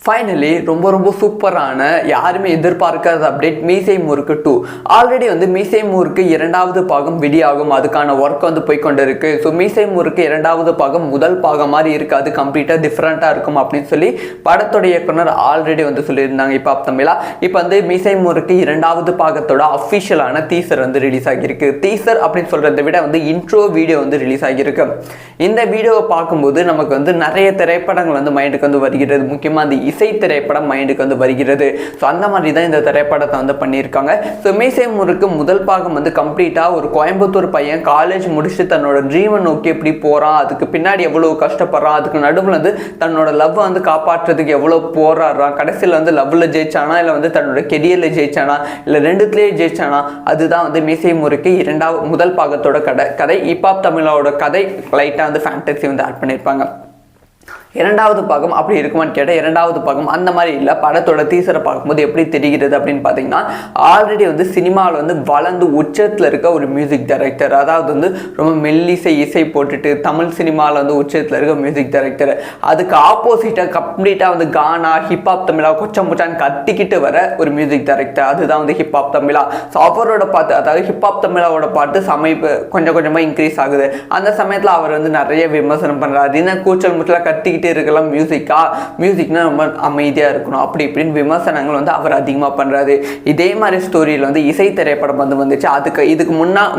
Finally ரொம்ப சூப்பரான யாருமே எதிர்பார்க்காத அப்டேட் மீசை முறுக்கு 2. ஆல்ரெடி வந்து மீசை முறுக்கு 2வது பாகம் வெளியாகும், அதுக்கான ஒர்க் வந்து போய்கொண்டு இருக்கு. ஸோ மீசை முறுக்கு 2வது பாகம் முதல் பாகம் மாதிரி இருக்காது, கம்ப்ளீட்டாக டிஃப்ரெண்ட்டாக இருக்கும் அப்படின்னு சொல்லி படத்தோட இயக்குனர் ஆல்ரெடி வந்து சொல்லியிருந்தாங்க. இப்போ தமிழா இப்போ வந்து மீசை முறுக்கு 2வது பாகத்தோட அஃபிஷியலான டீசர் வந்து ரிலீஸ் ஆகியிருக்கு. டீசர் அப்படின்னு சொல்கிறத விட வந்து இன்ட்ரோ வீடியோ வந்து ரிலீஸ் ஆகியிருக்கு. இந்த வீடியோவை பார்க்கும்போது நமக்கு வந்து நிறைய திரைப்படங்கள் வந்து மைண்டுக்கு வந்து வருகிறது. முக்கியமாக அந்த இசை திரைப்படம் மைண்டுக்கு வந்து வருகிறது. ஸோ அந்த மாதிரி தான் இந்த திரைப்படத்தை வந்து பண்ணியிருக்காங்க. ஸோ மீசை முறுக்கு முதல் பாகம் வந்து கம்ப்ளீட்டாக ஒரு கோயம்புத்தூர் பையன் காலேஜ் முடிச்சு தன்னோட ட்ரீமை நோக்கி எப்படி போகிறான், அதுக்கு பின்னாடி எவ்வளோ கஷ்டப்படுறான், அதுக்கு நடுவில் வந்து தன்னோட லவ்வை வந்து காப்பாற்றுறதுக்கு எவ்வளோ போராடுறான், கடைசியில் வந்து லவ்வில் ஜெயிச்சானா இல்லை வந்து தன்னோட கெரியரில் ஜெயிச்சானா இல்லை ரெண்டுத்துலேயே ஜெயிச்சானா, அதுதான் வந்து மீசை முறுக்கு முதல் பாகத்தோட கதை. இப்பாப் தமிழோட கதை லைட்டாக வந்து ஃபேண்டசி வந்து ஆட் பண்ணியிருப்பாங்க. 2வது பாகம் அப்படி இருக்குமான்னு கேட்டால் 2வது பாகம் அந்த மாதிரி இல்லை. படத்தோட டீசரை பார்க்கும்போது எப்படி தெரிகிறது அப்படின்னு பார்த்தீங்கன்னா, ஆல்ரெடி வந்து சினிமாவில் வந்து வளர்ந்து உச்சத்தில் இருக்க ஒரு மியூசிக் டைரக்டர், அதாவது வந்து ரொம்ப இசை போட்டுட்டு தமிழ் சினிமாவில் வந்து உச்சத்தில் இருக்க மியூசிக் டைரக்டர், அதுக்கு ஆப்போசிட்டாக கம்ப்ளீட்டாக வந்து கானா ஹிப்ஹாப் தமிழா கொச்சம் முச்சான்னு கத்திக்கிட்டு வர ஒரு மியூசிக் டைரக்டர், அதுதான் வந்து ஹிப்ஹாப் தமிழா. ஸோ அவரோட பாட்டு, அதாவது ஹிப்ஹாப் தமிழாவோட பாட்டு கொஞ்சமாக இன்க்ரீஸ் ஆகுது. அந்த சமயத்தில் அவர் வந்து நிறைய விமர்சனம் பண்ணுறாரு. என்ன கூச்சல் முச்சலாக கத்திக்கிட்டு இருக்கலாம், மியூசிக்னா ரொம்ப அமைதியாக இருக்கணும் அப்படி இப்படின்னு விமர்சனங்கள் வந்து அவர் அதிகமாக பண்ணுறாரு. இதே மாதிரி ஸ்டோரியில் வந்து இசை திரைப்படம் வந்து வந்துச்சு. இதுக்கு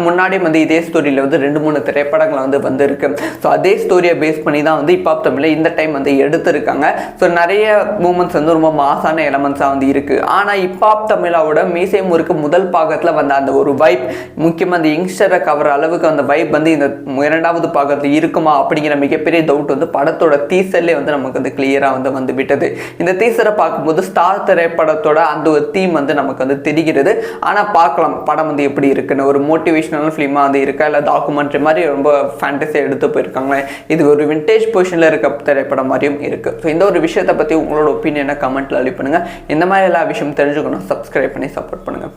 முன்னாடி வந்து இதே ஸ்டோரியில் வந்து 2-3 திரைப்படங்கள் வந்து வந்திருக்கு. ஸோ அதே ஸ்டோரியை பேஸ் பண்ணி தான் வந்து ஹிப்ஹாப் தமிழை இந்த டைம் வந்து எடுத்திருக்காங்க. ஸோ நிறைய மூமெண்ட்ஸ் வந்து ரொம்ப மாசான எலமெண்ட்ஸாக வந்து இருக்குது. ஆனால் ஹிப்ஹாப் தமிழாவோட மீசை முறுக்கு முதல் பாகத்தில் வந்த அந்த ஒரு வைப், முக்கியமாக அந்த யங்ஸ்டரை கவர் அளவுக்கு அந்த வைப் வந்து இந்த 2வது பாகத்தில் இருக்குமா அப்படிங்கிற மிகப்பெரிய டவுட் வந்து படத்தோட டீசர்லேயே வந்து நமக்கு வந்து கிளியராக வந்து விட்டது. இந்த டீசரை பார்க்கும்போது ஸ்டார் திரைப்படத்தோட அந்த ஒரு தீம் வந்து நமக்கு வந்து தெரிகிறது. ஆனால் பார்க்கலாம் படம் வந்து எப்படி இருக்குன்னு. ஒரு மோட்டிவேஷனல் ஃபிலிமாக வந்து இருக்கா இல்லை டாக்குமெண்ட்ரி மாதிரி ரொம்ப ஃபேண்டஸியாக எடுத்து போயிருக்காங்களே, இது ஒரு விண்டேஜ் பொசிஷனில் இருக்க திரைப்படம் மாதிரியும் இருக்குது. ஸோ இந்த ஒரு விஷயத்தை பற்றி உங்களோட ஒப்பீனியனை கமெண்ட்டில் அனுப்பி பண்ணுங்கள். இந்த மாதிரி எல்லா விஷயம் தெரிஞ்சுக்கணும், சப்ஸ்கிரைப் பண்ணி சப்போர்ட் பண்ணுங்கள்.